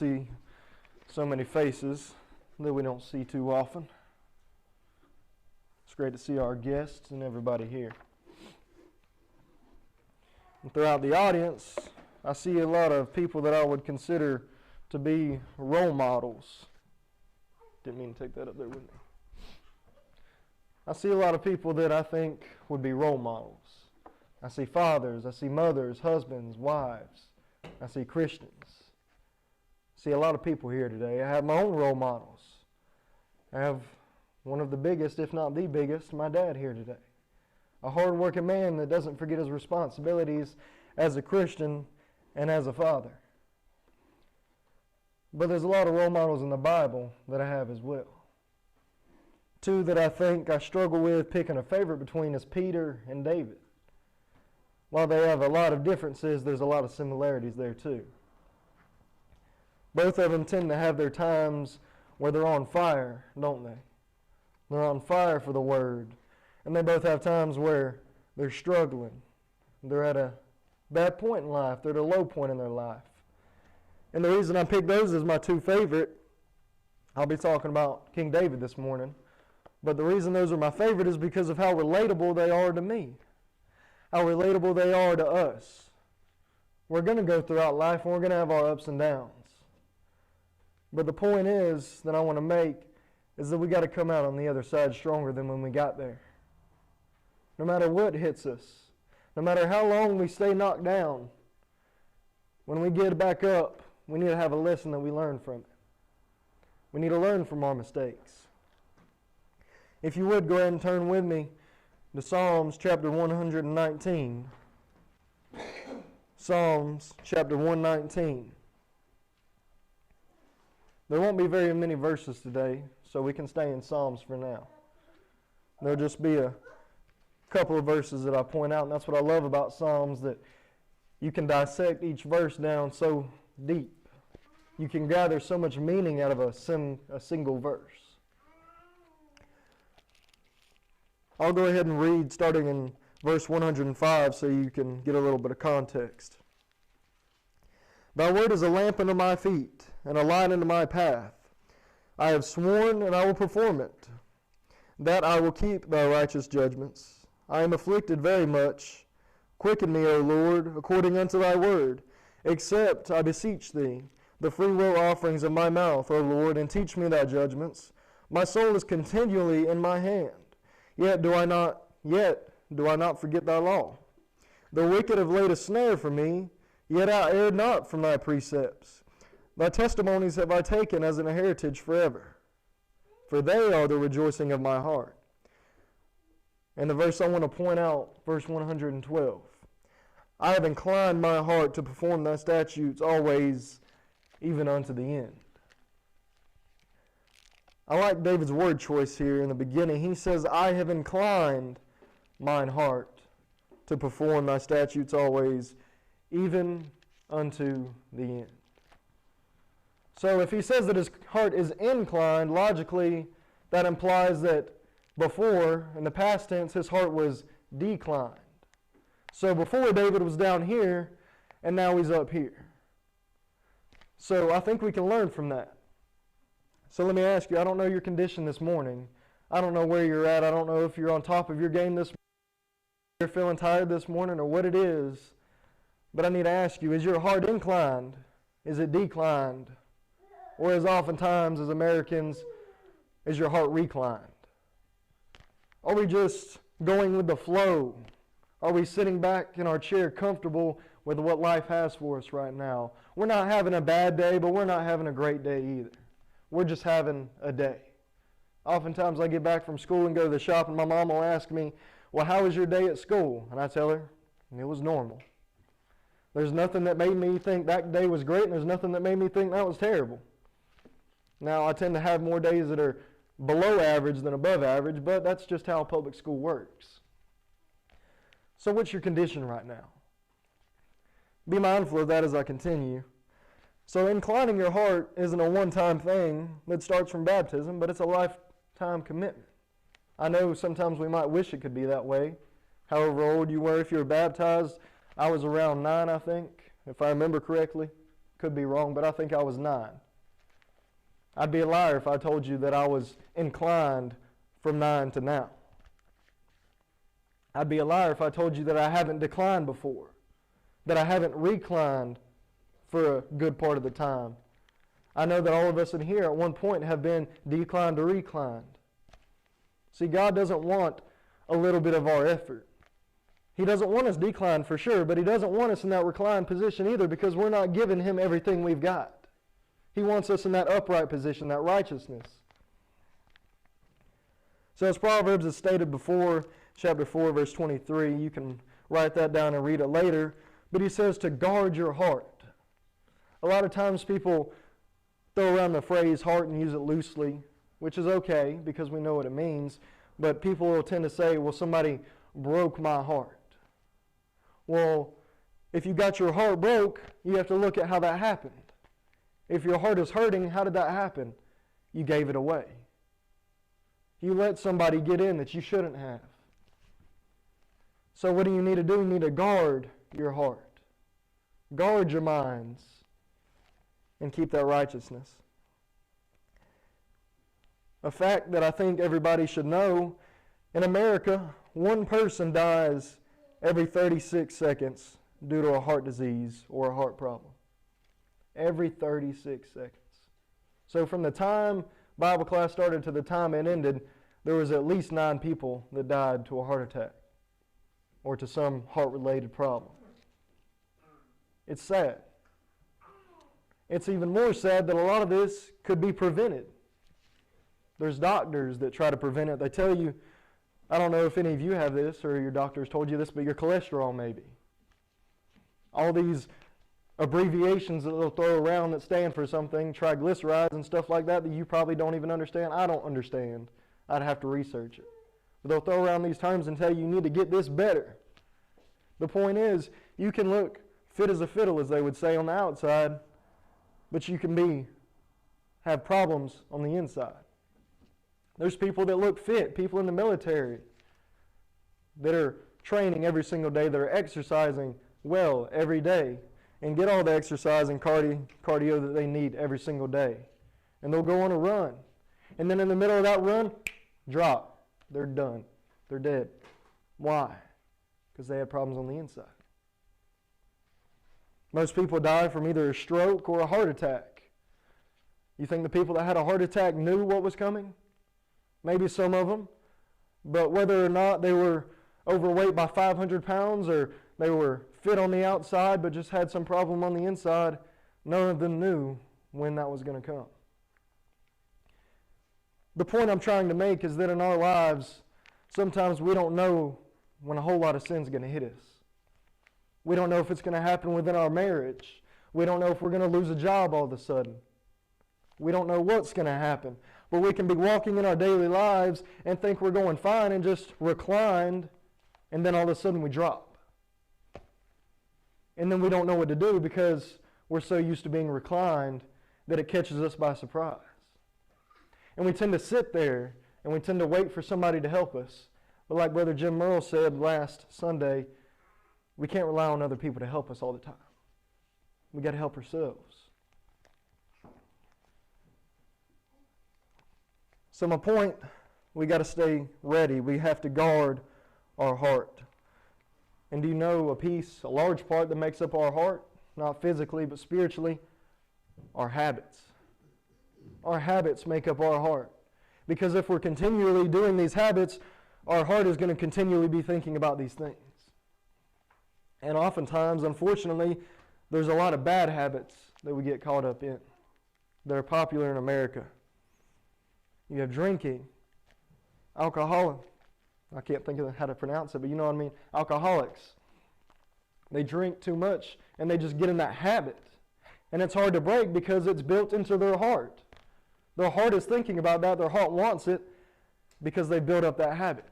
See so many faces that we don't see too often. It's great to see our guests and everybody here. And throughout the audience, I see a lot of people that I would consider to be role models. Didn't mean to take that up there with me. I see a lot of people that I think would be role models. I see fathers, I see mothers, husbands, wives. I see Christians. I see a lot of people here today. I have my own role models. I have one of the biggest, if not the biggest, my dad here today. A hard-working man that doesn't forget his responsibilities as a Christian and as a father. But there's a lot of role models in the Bible that I have as well. Two that I think I struggle with picking a favorite between is Peter and David. While they have a lot of differences, there's a lot of similarities there too. Both of them tend to have their times where they're on fire, don't they? They're on fire for the Word. And they both have times where they're struggling. They're at a bad point in life. They're at a low point in their life. And the reason I picked those as my two favorite, I'll be talking about King David this morning. But the reason those are my favorite is because of how relatable they are to me. How relatable they are to us. We're going to go throughout life and we're going to have our ups and downs. But the point is that I want to make is that we got to come out on the other side stronger than when we got there. No matter what hits us, no matter how long we stay knocked down, when we get back up, we need to have a lesson that we learn from it. We need to learn from our mistakes. If you would, go ahead and turn with me to Psalms chapter 119. Psalms chapter 119. There won't be very many verses today, so we can stay in Psalms for now. There'll just be a couple of verses that I point out, and that's what I love about Psalms, that you can dissect each verse down so deep. You can gather so much meaning out of a single verse. I'll go ahead and read starting in verse 105 so you can get a little bit of context. Thy word is a lamp unto my feet, and a light unto my path. I have sworn, and I will perform it, that I will keep thy righteous judgments. I am afflicted very much. Quicken me, O Lord, according unto thy word. Accept, I beseech thee, the freewill offerings of my mouth, O Lord, and teach me thy judgments. My soul is continually in my hand. Yet do I not forget thy law. The wicked have laid a snare for me, yet I erred not from thy precepts. Thy testimonies have I taken as an heritage forever, for they are the rejoicing of my heart. And the verse I want to point out, verse 112. I have inclined my heart to perform thy statutes always, even unto the end. I like David's word choice here in the beginning. He says, I have inclined mine heart to perform thy statutes always, even unto the end. So if he says that his heart is inclined, logically that implies that before, in the past tense, his heart was declined. So before David was down here, and now he's up here. So I think we can learn from that. So let me ask you, I don't know your condition this morning. I don't know where you're at. I don't know if you're on top of your game this morning, you're feeling tired this morning, or what it is. But I need to ask you, is your heart inclined? Is it declined? Or as oftentimes as Americans, is your heart reclined? Are we just going with the flow? Are we sitting back in our chair comfortable with what life has for us right now? We're not having a bad day, but we're not having a great day either. We're just having a day. Oftentimes I get back from school and go to the shop and my mom will ask me, well, how was your day at school? And I tell her, it was normal. There's nothing that made me think that day was great, and there's nothing that made me think that was terrible. Now, I tend to have more days that are below average than above average, but that's just how public school works. So what's your condition right now? Be mindful of that as I continue. So inclining your heart isn't a one-time thing that starts from baptism, but it's a lifetime commitment. I know sometimes we might wish it could be that way. However old you were, if you were baptized, I was around 9, I think, if I remember correctly. Could be wrong, but I think I was 9. I'd be a liar if I told you that I was inclined from 9 to now. I'd be a liar if I told you that I haven't declined before, that I haven't reclined for a good part of the time. I know that all of us in here at one point have been declined or reclined. See, God doesn't want a little bit of our effort. He doesn't want us declined for sure, but He doesn't want us in that reclined position either, because we're not giving Him everything we've got. He wants us in that upright position, that righteousness. So as Proverbs has stated before, chapter 4, verse 23, you can write that down and read it later, but he says to guard your heart. A lot of times people throw around the phrase heart and use it loosely, which is okay because we know what it means, but people will tend to say, well, somebody broke my heart. Well, if you got your heart broke, you have to look at how that happened. If your heart is hurting, how did that happen? You gave it away. You let somebody get in that you shouldn't have. So what do you need to do? You need to guard your heart. Guard your minds. And keep that righteousness. A fact that I think everybody should know, in America, one person dies every 36 seconds due to a heart disease or a heart problem. Every 36 seconds. So from the time Bible class started to the time it ended, there was at least 9 people that died to a heart attack or to some heart-related problem. It's sad. It's even more sad that a lot of this could be prevented. There's doctors that try to prevent it. They tell you, I don't know if any of you have this or your doctor's told you this, but your cholesterol maybe. All these abbreviations that they'll throw around that stand for something, triglycerides and stuff like that you probably don't even understand. I don't understand. I'd have to research it. But they'll throw around these terms and tell you need to get this better. The point is, you can look fit as a fiddle, as they would say on the outside, but you can have problems on the inside. There's people that look fit, people in the military that are training every single day, that are exercising well every day, and get all the exercise and cardio that they need every single day. And they'll go on a run. And then in the middle of that run, drop. They're done. They're dead. Why? Because they had problems on the inside. Most people die from either a stroke or a heart attack. You think the people that had a heart attack knew what was coming? Maybe some of them. But whether or not they were overweight by 500 pounds or they were fit on the outside but just had some problem on the inside, none of them knew when that was going to come. The point I'm trying to make is that in our lives, sometimes we don't know when a whole lot of sin is going to hit us. We don't know if it's going to happen within our marriage. We don't know if we're going to lose a job all of a sudden. We don't know what's going to happen. But we can be walking in our daily lives and think we're going fine and just reclined, and then all of a sudden we drop. And then we don't know what to do because we're so used to being reclined that it catches us by surprise. And we tend to sit there and we tend to wait for somebody to help us. But like Brother Jim Merle said last Sunday, we can't rely on other people to help us all the time. We got to help ourselves. So my point, we got to stay ready. We have to guard our heart. And do you know a large part that makes up our heart, not physically but spiritually, our habits. Our habits make up our heart. Because if we're continually doing these habits, our heart is going to continually be thinking about these things. And oftentimes, unfortunately, there's a lot of bad habits that we get caught up in that are popular in America. You have drinking, alcohol. I can't think of how to pronounce it, but you know what I mean. Alcoholics. They drink too much, and they just get in that habit. And it's hard to break because it's built into their heart. Their heart is thinking about that. Their heart wants it because they built up that habit.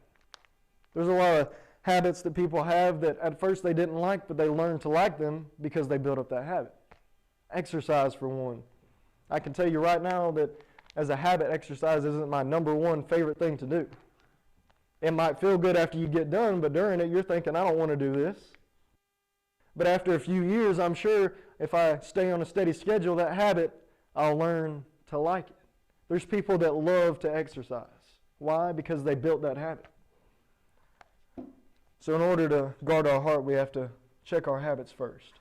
There's a lot of habits that people have that at first they didn't like, but they learned to like them because they built up that habit. Exercise, for one. I can tell you right now that as a habit, exercise isn't my number one favorite thing to do. It might feel good after you get done, but during it you're thinking, I don't want to do this. But after a few years, I'm sure if I stay on a steady schedule, that habit, I'll learn to like it. There's people that love to exercise. Why? Because they built that habit. So in order to guard our heart, we have to check our habits first.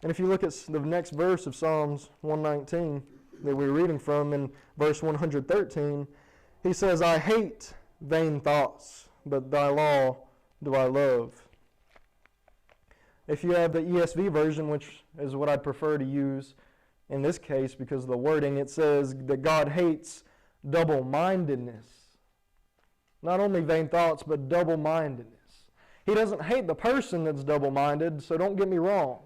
And if you look at the next verse of Psalms 119 that we're reading from, in verse 113, he says, I hate vain thoughts, but thy law do I love. If you have the ESV version, which is what I'd prefer to use in this case because of the wording, it says that God hates double-mindedness. Not only vain thoughts, but double-mindedness. He doesn't hate the person that's double-minded, so don't get me wrong,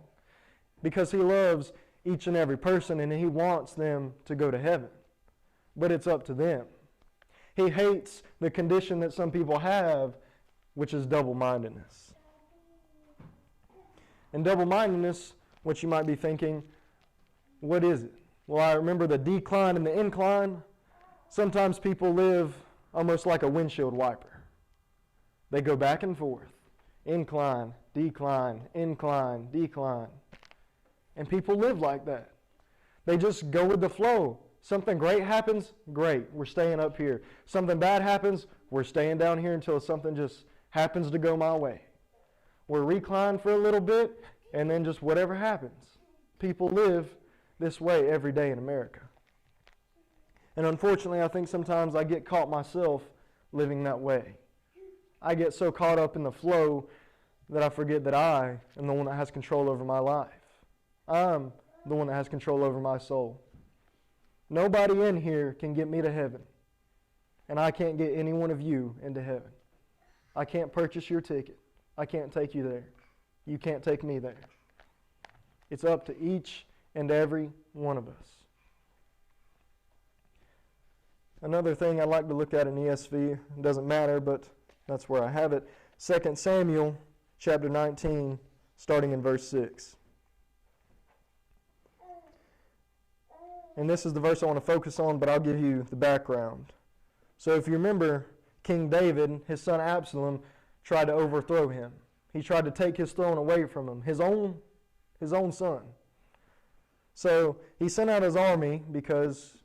because he loves each and every person and he wants them to go to heaven. But it's up to them. He hates the condition that some people have, which is double-mindedness. And double-mindedness, what you might be thinking, what is it? Well, I remember the decline and the incline. Sometimes people live almost like a windshield wiper. They go back and forth. Incline, decline, incline, decline. And people live like that. They just go with the flow. Something great happens, great, we're staying up here. Something bad happens, we're staying down here until something just happens to go my way. We're reclined for a little bit, and then just whatever happens. People live this way every day in America. And unfortunately, I think sometimes I get caught myself living that way. I get so caught up in the flow that I forget that I am the one that has control over my life. I'm the one that has control over my soul. Nobody in here can get me to heaven. And I can't get any one of you into heaven. I can't purchase your ticket. I can't take you there. You can't take me there. It's up to each and every one of us. Another thing I like to look at in ESV, it doesn't matter, but that's where I have it. 2 Samuel chapter 19, starting in verse 6. And this is the verse I want to focus on, but I'll give you the background. So if you remember, King David, his son Absalom, tried to overthrow him. He tried to take his throne away from him, his own son. So he sent out his army because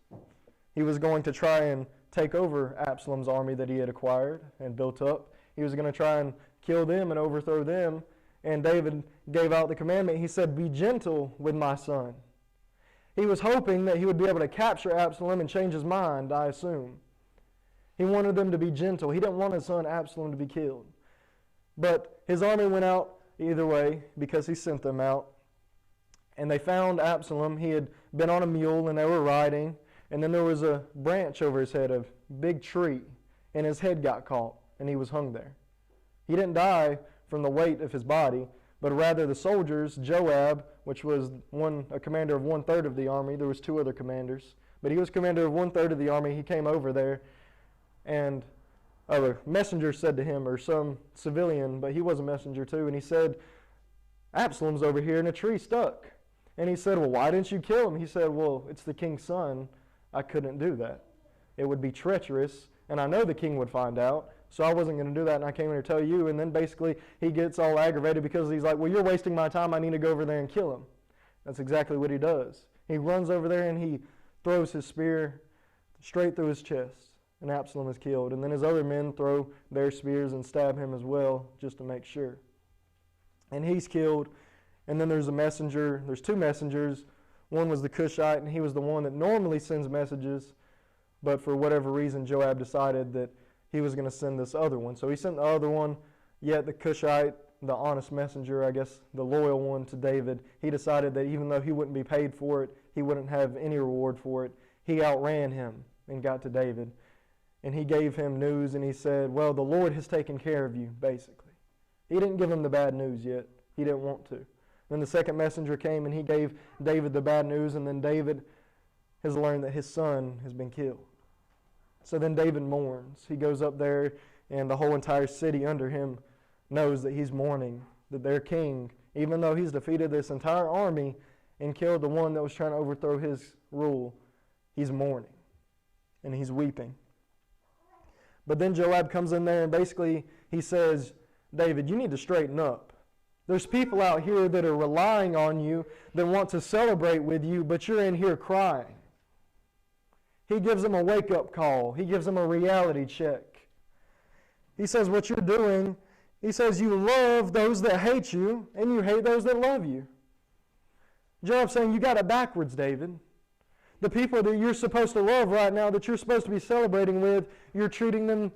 he was going to try and take over Absalom's army that he had acquired and built up. He was going to try and kill them and overthrow them. And David gave out the commandment. He said, "Be gentle with my son." He was hoping that he would be able to capture Absalom and change his mind, I assume. He wanted them to be gentle. He didn't want his son Absalom to be killed. But his army went out either way because he sent them out. And they found Absalom. He had been on a mule and they were riding. And then there was a branch over his head, a big tree. And his head got caught and he was hung there. He didn't die from the weight of his body, but rather the soldiers, Joab, which was a commander of 1/3 of the army. There was 2 other commanders. But he was commander of 1/3 of the army. He came over there. And a messenger said to him, or some civilian, but he was a messenger too, and he said, "Absalom's over here in a tree stuck." And he said, "Well, why didn't you kill him?" He said, "Well, it's the king's son. I couldn't do that. It would be treacherous, and I know the king would find out, so I wasn't going to do that, and I came here to tell you." And then basically he gets all aggravated because he's like, "Well, you're wasting my time. I need to go over there and kill him." That's exactly what he does. He runs over there and he throws his spear straight through his chest, and Absalom is killed. And then his other men throw their spears and stab him as well, just to make sure. And he's killed. And then there's a messenger. There's 2 messengers. One was the Cushite, and he was the one that normally sends messages. But for whatever reason, Joab decided that he was going to send this other one. So he sent the other one, yet the Cushite, the honest messenger, I guess, the loyal one to David, he decided that even though he wouldn't be paid for it, he wouldn't have any reward for it. He outran him and got to David. And he gave him news, and he said, "Well, the Lord has taken care of you," basically. He didn't give him the bad news yet. He didn't want to. Then the second messenger came, and he gave David the bad news, and then David has learned that his son has been killed. So then David mourns. He goes up there, and the whole entire city under him knows that he's mourning, that their king, even though he's defeated this entire army and killed the one that was trying to overthrow his rule, he's mourning, and he's weeping. But then Joab comes in there, and basically he says, "David, you need to straighten up. There's people out here that are relying on you, that want to celebrate with you, but you're in here crying. He gives them a wake-up call. He gives them a reality check. He says what you're doing, he says you love those that hate you, and you hate those that love you. Job's saying you got it backwards, David. The people that you're supposed to love right now, that you're supposed to be celebrating with, you're treating them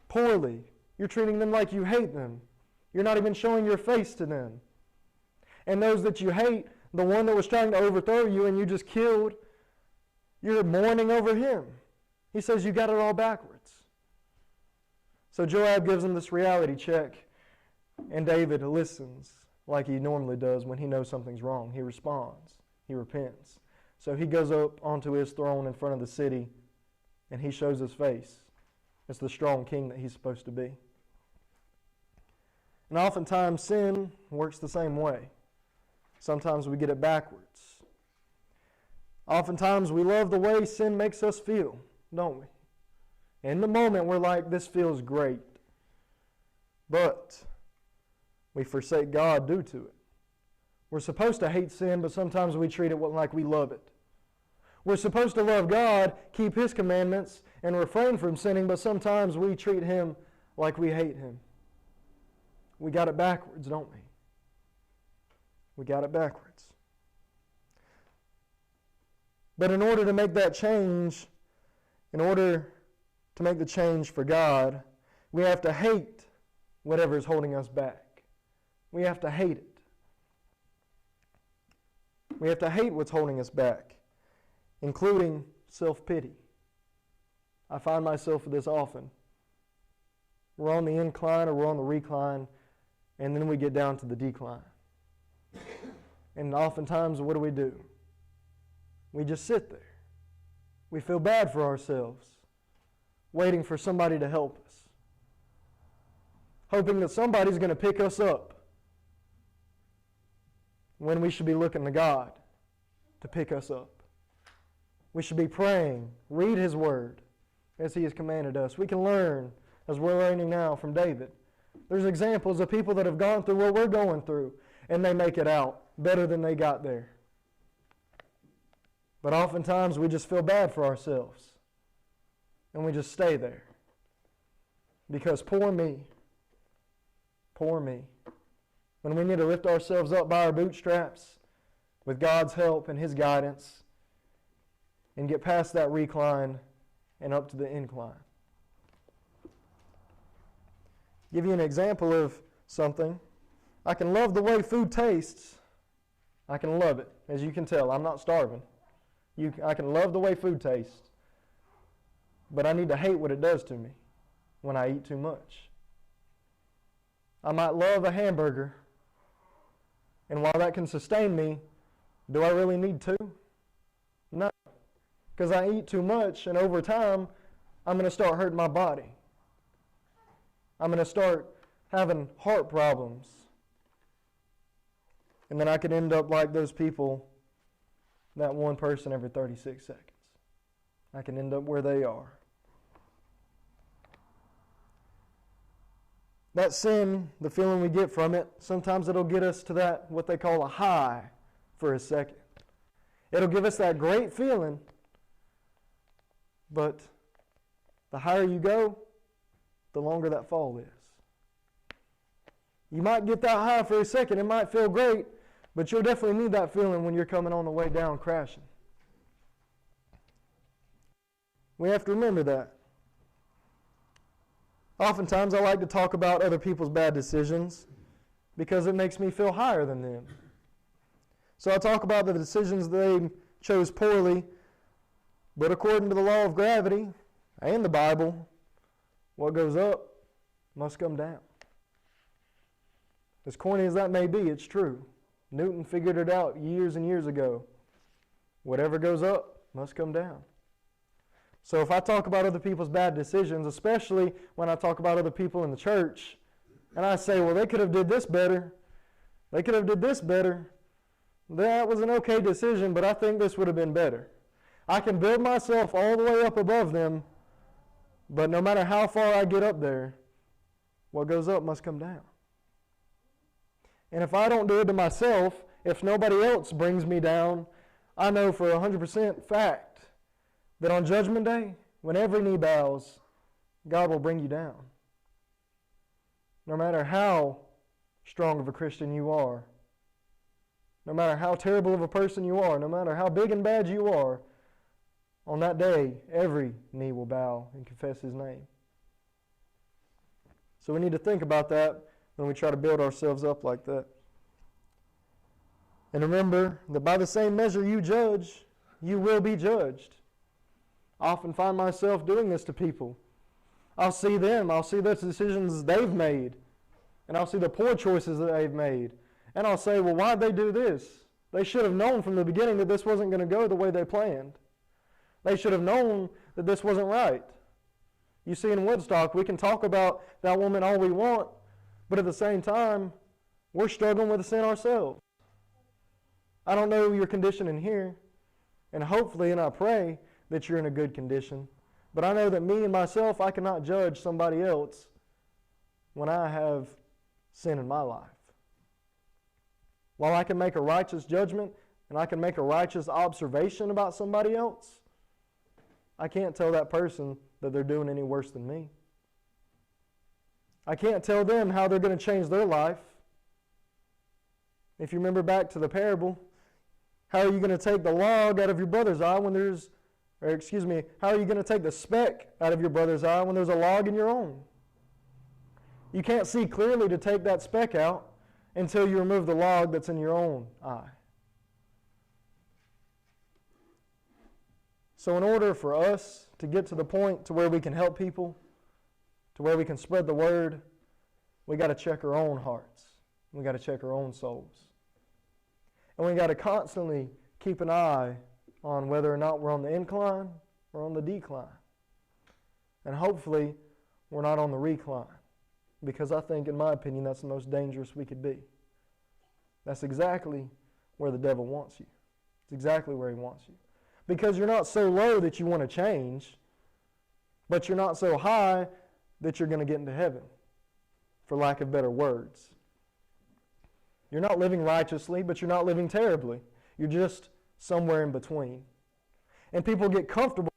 poorly. You're treating them like you hate them. You're not even showing your face to them. And those that you hate, the one that was trying to overthrow you and you just killed, you're mourning over him. He says you got it all backwards. So Joab gives him this reality check, and David listens like he normally does when he knows something's wrong. He responds. He repents. So he goes up onto his throne in front of the city, and he shows his face. It's the strong king that he's supposed to be. And oftentimes sin works the same way. Sometimes we get it backwards. Oftentimes we love the way sin makes us feel, don't we? In the moment we're like, this feels great. But we forsake God due to it. We're supposed to hate sin, but sometimes we treat it like we love it. We're supposed to love God, keep His commandments, and refrain from sinning, but sometimes we treat Him like we hate Him. We got it backwards, don't we? We got it backwards. But in order to make that change, in order to make the change for God, we have to hate whatever is holding us back. We have to hate it. We have to hate what's holding us back, including self-pity. I find myself with this often. We're on the incline or we're on the recline, and then we get down to the decline. And oftentimes, what do? We just sit there. We feel bad for ourselves, waiting for somebody to help us, hoping that somebody's going to pick us up, when we should be looking to God to pick us up. We should be praying, read His Word as He has commanded us. We can learn, as we're learning now from David. There's examples of people that have gone through what we're going through, and they make it out better than they got there. But oftentimes we just feel bad for ourselves, and we just stay there. Because poor me, when we need to lift ourselves up by our bootstraps with God's help and His guidance and get past that recline and up to the incline. Give you an example of something. I can love the way food tastes. I can love it. As you can tell, I'm not starving. I can love the way food tastes. But I need to hate what it does to me when I eat too much. I might love a hamburger, and while that can sustain me, do I really need to? No. Because I eat too much, and over time, I'm going to start hurting my body. I'm going to start having heart problems. And then I could end up like those people, that one person every 36 seconds. I can end up where they are. That sin, the feeling we get from it, sometimes it'll get us to that, what they call a high for a second. It'll give us that great feeling, but the higher you go, the longer that fall is. You might get that high for a second, it might feel great, but you'll definitely need that feeling when you're coming on the way down crashing. We have to remember that. Oftentimes I like to talk about other people's bad decisions because it makes me feel higher than them. So I talk about the decisions they chose poorly, but according to the law of gravity and the Bible, what goes up must come down. As corny as that may be, it's true. Newton figured it out years and years ago. Whatever goes up must come down. So if I talk about other people's bad decisions, especially when I talk about other people in the church, and I say, well, they could have did this better, they could have did this better, that was an okay decision, but I think this would have been better. I can build myself all the way up above them, but no matter how far I get up there, what goes up must come down. And if I don't do it to myself, if nobody else brings me down, I know for 100% fact that on Judgment Day, when every knee bows, God will bring you down. No matter how strong of a Christian you are, no matter how terrible of a person you are, no matter how big and bad you are, on that day, every knee will bow and confess His name. So we need to think about that when we try to build ourselves up like that. And remember that by the same measure you judge, you will be judged. I often find myself doing this to people. I'll see them, I'll see the decisions they've made, and I'll see the poor choices that they've made. And I'll say, well, why'd they do this? They should have known from the beginning that this wasn't going to go the way they planned. They should have known that this wasn't right. You see, in Woodstock, we can talk about that woman all we want, but at the same time, we're struggling with the sin ourselves. I don't know your condition in here, and hopefully, and I pray that you're in a good condition, but I know that me and myself, I cannot judge somebody else when I have sin in my life. While I can make a righteous judgment and I can make a righteous observation about somebody else, I can't tell that person that they're doing any worse than me. I can't tell them how they're going to change their life. If you remember back to the parable, how are you going to take the log out of your brother's eye when there's, how are you going to take the speck out of your brother's eye when there's a log in your own? You can't see clearly to take that speck out until you remove the log that's in your own eye. So in order for us to get to the point to where we can help people, to where we can spread the word, we got to check our own hearts. We got to check our own souls. And we got to constantly keep an eye on whether or not we're on the incline or on the decline. And hopefully we're not on the recline. Because I think, in my opinion, that's the most dangerous we could be. That's exactly where the devil wants you. It's exactly where he wants you. Because you're not so low that you want to change, but you're not so high that you're going to get into heaven, for lack of better words. You're not living righteously, but you're not living terribly. You're just somewhere in between. And people get comfortable